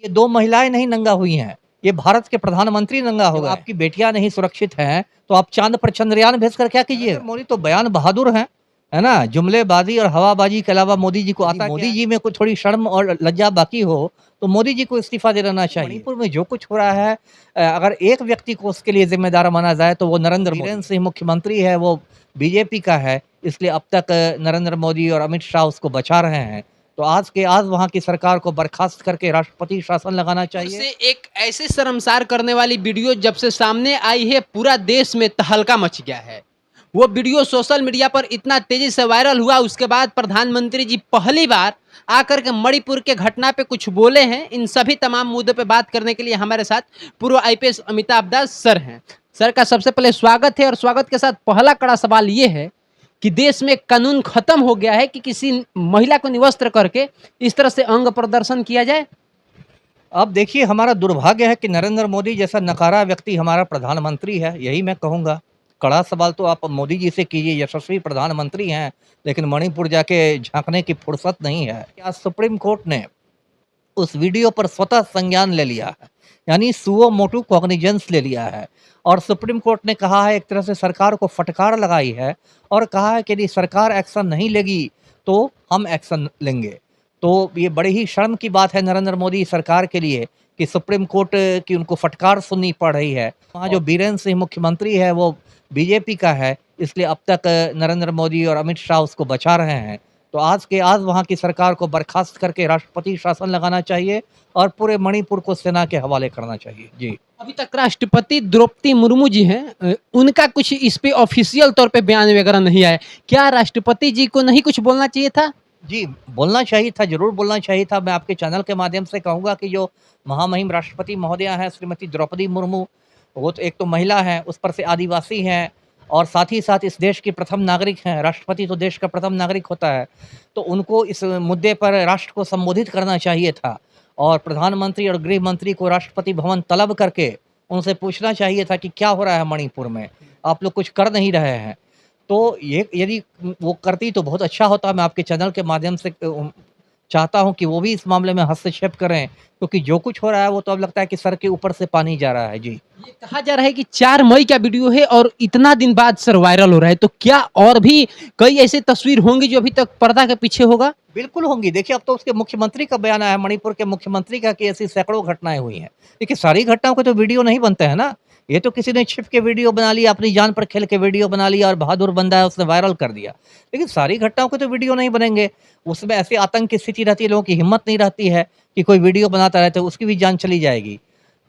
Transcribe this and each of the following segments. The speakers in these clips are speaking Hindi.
ये 2 महिलाएँ नहीं नंगा हुई हैं, ये भारत के प्रधानमंत्री नंगा हो गए। आपकी बेटियाँ नहीं सुरक्षित हैं, तो आप चाँद पर चंद्रयान भेजकर क्या कीजिएगा? मोदी तो बयान बहादुर हैं, है ना? जुमलेबाज़ी और हवाबाज़ी के अलावा मोदी जी को आता क्या है? मोदी जी में कोई थोड़ी शर्म और लज्जा बाकी हो, तो मोदी जी को इस्तीफ़ा दे देना चाहिए। मणिपुर में जो कुछ हो रहा है अगर एक व्यक्ति को उसके लिए ज़िम्मेदार माना जाए, तो वो नरेंद्र मोदी। बीरेन्द्र सिंह मुख्यमंत्री है, वो बीजेपी का है, इसलिए अब तक नरेंद्र मोदी और अमित शाह उसको बचा रहे हैं। तो आज वहाँ की सरकार को बर्खास्त करके राष्ट्रपति शासन लगाना चाहिए। से एक ऐसे शर्मसार करने वाली वीडियो जब से सामने आई है, पूरा देश में तहलका मच गया है। वो वीडियो सोशल मीडिया पर इतना तेजी से वायरल हुआ, उसके बाद प्रधानमंत्री जी पहली बार आकर के मणिपुर के घटना पे कुछ बोले हैं। इन सभी तमाम मुद्दों पे बात करने के लिए हमारे साथ पूर्व आईपीएस अमिताभ दास सर हैं। सर का सबसे पहले स्वागत है, और स्वागत के साथ पहला कड़ा सवाल ये है कि देश में कानून खत्म हो गया है कि किसी महिला को निवस्त्र करके इस तरह से अंग प्रदर्शन किया जाए? अब देखिए, हमारा दुर्भाग्य है कि नरेंद्र मोदी जैसा नकारा व्यक्ति हमारा प्रधानमंत्री है, यही मैं कहूँगा। कड़ा सवाल तो आप मोदी जी से कीजिए, यशस्वी प्रधानमंत्री हैं, लेकिन मणिपुर जाके झाँकने की फुर्सत नहीं है। आज सुप्रीम कोर्ट ने उस वीडियो पर स्वतः संज्ञान ले लिया है, यानी सुओ मोटू कॉग्निजेंस ले लिया है, और सुप्रीम कोर्ट ने कहा है, एक तरह से सरकार को फटकार लगाई है और कहा है कि यदि सरकार एक्शन नहीं लेगी तो हम एक्शन लेंगे। तो ये बड़ी ही शर्म की बात है नरेंद्र मोदी सरकार के लिए कि सुप्रीम कोर्ट की उनको फटकार सुननी पड़ रही है। वहाँ जो बीरेन्द्र सिंह मुख्यमंत्री है वो बीजेपी का है, इसलिए अब तक नरेंद्र मोदी और अमित शाह उसको बचा रहे हैं। तो आज वहाँ की सरकार को बर्खास्त करके राष्ट्रपति शासन लगाना चाहिए और पूरे मणिपुर को सेना के हवाले करना चाहिए। जी। अभी तक राष्ट्रपति द्रौपदी मुर्मू जी हैं, उनका कुछ इस पे ऑफिशियल तौर पे बयान वगैरह नहीं आया। क्या राष्ट्रपति जी को नहीं कुछ बोलना चाहिए था? जी, बोलना चाहिए था, ज़रूर बोलना चाहिए था। मैं आपके चैनल के माध्यम से कहूँगा कि जो महामहिम राष्ट्रपति महोदया हैं श्रीमती द्रौपदी मुर्मू, वो तो एक तो महिला हैं, उस पर से आदिवासी हैं और साथ ही साथ इस देश की प्रथम नागरिक हैं। राष्ट्रपति तो देश का प्रथम नागरिक होता है। तो उनको इस मुद्दे पर राष्ट्र को संबोधित करना चाहिए था और प्रधानमंत्री और गृह मंत्री को राष्ट्रपति भवन तलब करके उनसे पूछना चाहिए था कि क्या हो रहा है मणिपुर में? आप लोग कुछ कर नहीं रहे हैं। तो ये यदि वो करती तो बहुत अच्छा होता। मैं आपके चैनल के माध्यम से चाहता हूँ कि वो भी इस मामले में हस्तक्षेप करें, क्योंकि जो कुछ हो रहा है वो तो अब लगता है कि सर के ऊपर से पानी जा रहा है। जी। ये कहा जा रहा है कि 4 मई का वीडियो है और इतना दिन बाद सर वायरल हो रहा है, तो क्या और भी कई ऐसी तस्वीर होंगी जो अभी तक पर्दा के पीछे होगा? बिल्कुल होंगी। देखिए, अब तो उसके मुख्यमंत्री का बयान आया है, मणिपुर के मुख्यमंत्री का, कि ऐसी सैकड़ों घटनाएँ हुई हैं। देखिए, सारी घटनाओं के तो वीडियो नहीं बनते हैं ना। ये तो किसी ने छिप के वीडियो बना लिया, अपनी जान पर खेल के वीडियो बना लिया और बहादुर बंदा है उसने वायरल कर दिया। लेकिन सारी घटनाओं के तो वीडियो नहीं बनेंगे। उसमें ऐसी आतंक की स्थिति रहती है, लोगों की हिम्मत नहीं रहती है कि कोई वीडियो बनाता रहे तो उसकी भी जान चली जाएगी।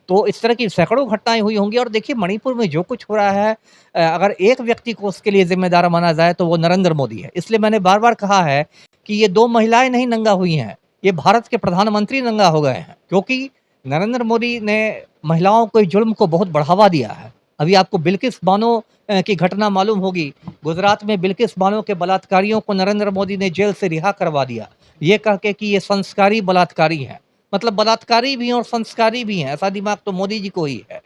तो इस तरह की सैकड़ों घटनाएँ हुई होंगी और देखिए, मणिपुर में जो कुछ हो रहा है अगर एक व्यक्ति को उसके लिए ज़िम्मेदार माना जाए तो वो नरेंद्र मोदी है। इसलिए मैंने बार-बार कहा है कि ये 2 महिलाएँ नहीं नंगा हुई हैं, ये भारत के प्रधानमंत्री नंगा हो गए हैं। क्योंकि नरेंद्र मोदी ने महिलाओं के जुल्म को बहुत बढ़ावा दिया है। अभी आपको बिल्किस बानो की घटना मालूम होगी। गुजरात में बिल्किस बानो के बलात्कारियों को नरेंद्र मोदी ने जेल से रिहा करवा दिया, ये कह के कि ये संस्कारी बलात्कारी हैं। मतलब बलात्कारी भी हैं और संस्कारी भी हैं, ऐसा दिमाग तो मोदी जी को ही है।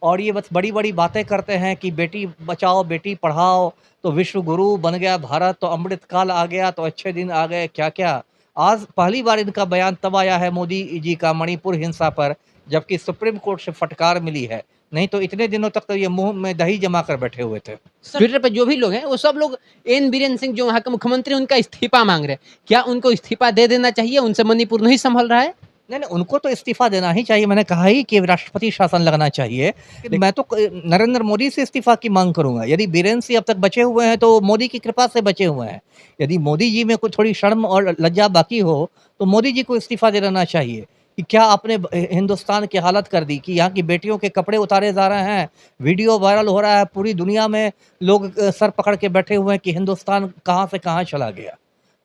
और ये बस बड़ी-बड़ी बातें करते हैं कि बेटी बचाओ, बेटी पढ़ाओ, तो विश्व गुरु बन गया भारत, तो अमृत काल आ गया, तो अच्छे दिन आ गए, क्या-क्या। आज पहली बार इनका बयान तब आया है मोदी जी का मणिपुर हिंसा पर, जबकि सुप्रीम कोर्ट से फटकार मिली है। नहीं तो इतने दिनों तक तो ये मुँह में दही जमा कर बैठे हुए थे। ट्विटर पे जो भी लोग हैं, वो सब लोग एन बीरेन सिंह जो वहाँ के मुख्यमंत्री, उनका इस्तीफा मांग रहे हैं। क्या उनको इस्तीफा दे देना चाहिए? उनसे मणिपुर नहीं संभल रहा है? नहीं, नहीं, उनको तो इस्तीफ़ा देना ही चाहिए। मैंने कहा ही कि राष्ट्रपति शासन लगना चाहिए। मैं तो नरेंद्र मोदी से इस्तीफ़ा की माँग करूँगा। यदि बीरेन्द्र सिंह अब तक बचे हुए हैं, तो मोदी की कृपा से बचे हुए हैं। यदि मोदी जी में कोई थोड़ी शर्म और लज्जा बाकी हो, तो मोदी जी को इस्तीफ़ा दे देना चाहिए कि क्या आपने हिंदुस्तान की हालत कर दी कि यहाँ की बेटियों के कपड़े उतारे जा रहे हैं, वीडियो वायरल हो रहा है, पूरी दुनिया में लोग सर पकड़ के बैठे हुए हैं कि हिंदुस्तान कहाँ से कहाँ चला गया।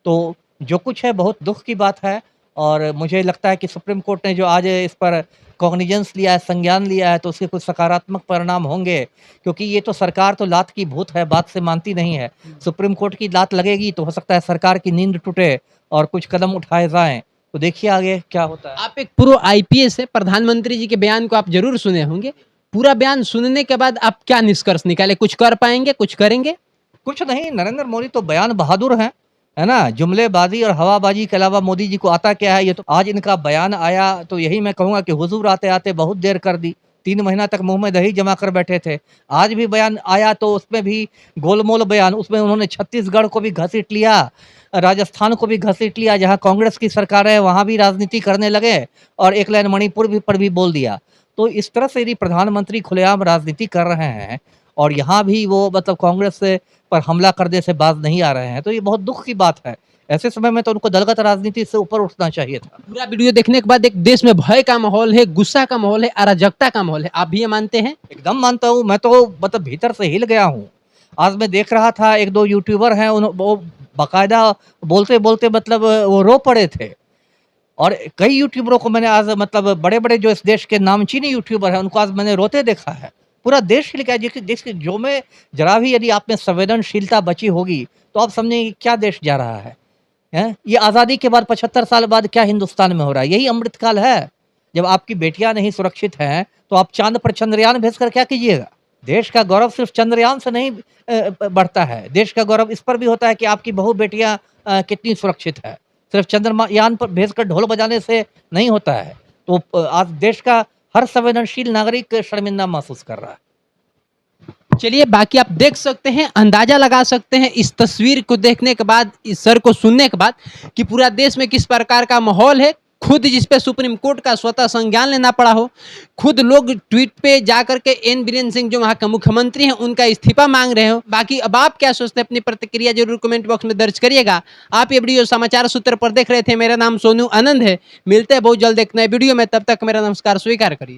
तो जो कुछ है बहुत दुःख की बात है और मुझे लगता है कि सुप्रीम कोर्ट ने जो आज इस पर कॉग्निजेंस लिया है, संज्ञान लिया है, तो उसके कुछ सकारात्मक परिणाम होंगे, क्योंकि ये तो सरकार तो लात की भूत है, बात से मानती नहीं है। सुप्रीम कोर्ट की लात लगेगी तो हो सकता है सरकार की नींद टूटे और कुछ कदम उठाए जाएँ। तो देखिए आगे क्या होता है। आप एक पूर्व आईपीएस है, प्रधानमंत्री जी के बयान को आप ज़रूर सुने होंगे। पूरा बयान सुनने के बाद आप क्या निष्कर्ष निकाले? कुछ कर पाएँगे, कुछ करेंगे? कुछ नहीं, नरेंद्र मोदी तो बयान बहादुर हैं, है ना? जुमलेबाज़ी और हवाबाज़ी के अलावा मोदी जी को आता क्या है? ये तो आज इनका बयान आया तो यही मैं कहूँगा कि हुज़ूर आते-आते बहुत देर कर दी। 3 महीना तक मुँह में दही जमा कर बैठे थे। आज भी बयान आया तो उसमें भी गोलमोल बयान, उसमें उन्होंने छत्तीसगढ़ को भी घसीट लिया, राजस्थान को भी घसीट लिया, जहाँ कांग्रेस की सरकार है वहाँ भी राजनीति करने लगे और एक लाइन मणिपुर भी पर भी बोल दिया। तो इस तरह से यदि प्रधानमंत्री खुलेआम राजनीति कर रहे हैं और यहाँ भी वो मतलब कांग्रेस से पर हमला करने से बाज नहीं आ रहे हैं, तो ये बहुत दुःख की बात है। ऐसे समय में तो उनको दलगत राजनीति से ऊपर उठना चाहिए था। पूरा वीडियो देखने के बाद एक देश में भय का माहौल है, गुस्सा का माहौल है, अराजकता का माहौल है। आप भी ये मानते हैं? एकदम मानता हूँ, मैं तो मतलब भीतर से हिल गया हूँ। आज मैं देख रहा था 1-2 यूट्यूबर हैं वो बाकायदा बोलते-बोलते मतलब वो रो पड़े थे। और कई यूट्यूबरों को मैंने आज मतलब बड़े-बड़े जो इस देश के नामचीन यूट्यूबर हैं, उनको आज मैंने रोते देखा है। पूरा देश हिल गया देखिए जो में ज़रा भी यदि आप में संवेदनशीलता बची होगी, तो आप समझेंगे कि क्या देश जा रहा है। हैं? ये आज़ादी के बाद 75 साल बाद क्या हिंदुस्तान में हो रहा है? यही अमृतकाल है। जब आपकी बेटियाँ नहीं सुरक्षित हैं, तो आप चाँद पर चंद्रयान भेजकर क्या कीजिएगा? देश का गौरव सिर्फ़ चंद्रयान से नहीं बढ़ता है। देश का गौरव इस पर भी होता है कि आपकी बहू-बेटियाँ कितनी सुरक्षित है। सिर्फ़ चंद्रमा यान पर भेजकर ढोल बजाने से नहीं होता है। तो आज देश का हर संवेदनशील नागरिक शर्मिंदा महसूस कर रहा है। चलिए, बाकी आप देख सकते हैं, अंदाजा लगा सकते हैं इस तस्वीर को देखने के बाद, इस सर को सुनने के बाद कि पूरा देश में किस प्रकार का माहौल है। खुद जिस पे सुप्रीम कोर्ट का स्वतः संज्ञान लेना पड़ा हो, खुद लोग ट्वीट पे जाकर के एन बीरेन सिंह जो वहाँ के मुख्यमंत्री हैं उनका इस्तीफा मांग रहे हो। बाकी अब आप क्या सोचते हैं, अपनी प्रतिक्रिया जरूर कमेंट बॉक्स में दर्ज करिएगा। आप ये वीडियो समाचार सूत्र पर देख रहे थे। मेरा नाम सोनू आनंद है। मिलते हैं बहुत जल्द एक नए वीडियो में, तब तक मेरा नमस्कार स्वीकार करिए।